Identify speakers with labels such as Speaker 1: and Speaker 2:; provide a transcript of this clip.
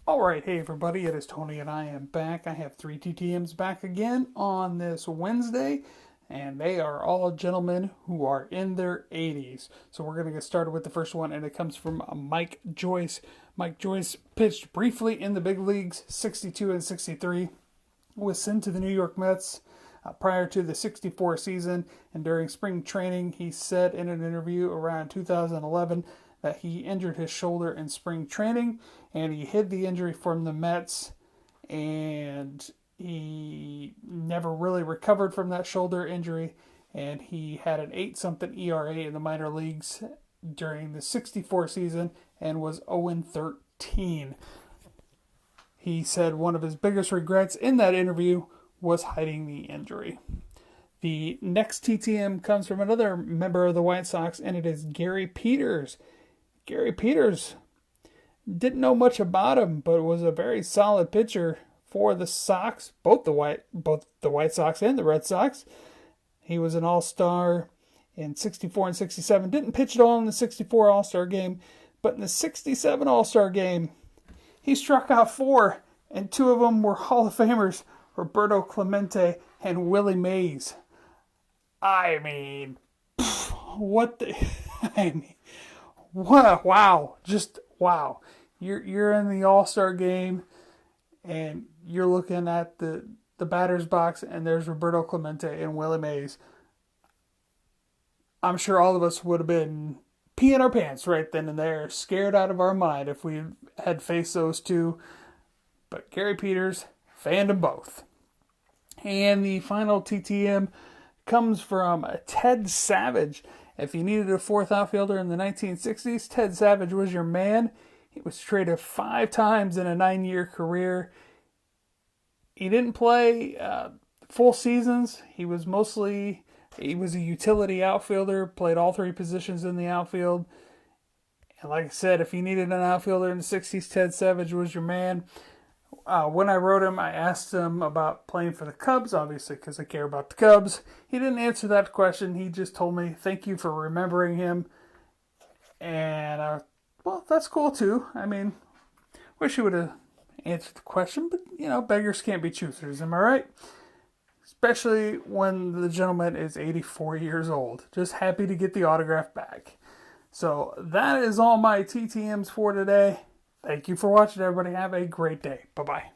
Speaker 1: Alright, hey everybody, it is Tony and I am back. I have three TTMs back again on this Wednesday, and they are all gentlemen who are in their 80s. So we're going to get started with the first one, and it comes from Mike Joyce. Mike Joyce pitched briefly in the big leagues, 62 and 63, was sent to the New York Mets prior to the 64 season, and during spring training, he said in an interview around 2011 that he injured his shoulder in spring training, and he hid the injury from the Mets, and he never really recovered from that shoulder injury, and he had an 8-something ERA in the minor leagues during the 64 season and was 0-13. He said one of his biggest regrets in that interview was hiding the injury. The next TTM comes from another member of the White Sox, and it is Gary Peters. Gary Peters, didn't know much about him, but was a very solid pitcher for the Sox, both the White Sox and the Red Sox. He was an All-Star in 64 and 67. Didn't pitch at all in the 64 All-Star game, but in the 67 All-Star game, he struck out 4, and 2 of them were Hall of Famers, Roberto Clemente and Willie Mays. I mean, what the... I mean, wow. Just wow. You're in the All-Star game, and you're looking at the batter's box, and there's Roberto Clemente and Willie Mays. I'm sure all of us would have been peeing our pants right then and there, scared out of our mind if we had faced those two. But Gary Peters fanned them both. And the final TTM comes from Ted Savage. If you needed a fourth outfielder in the 1960s, Ted Savage was your man. He was traded 5 times in a 9-year career. He didn't play full seasons. He was a utility outfielder, played all 3 positions in the outfield. And like I said, if you needed an outfielder in the 60s, Ted Savage was your man. When I wrote him, I asked him about playing for the Cubs, obviously, because I care about the Cubs. He didn't answer that question. He just told me, thank you for remembering him. And, well, that's cool, too. I mean, wish he would have answered the question, but, beggars can't be choosers, am I right? Especially when the gentleman is 84 years old. Just happy to get the autograph back. So, that is all my TTMs for today. Thank you for watching, everybody. Have a great day. Bye-bye.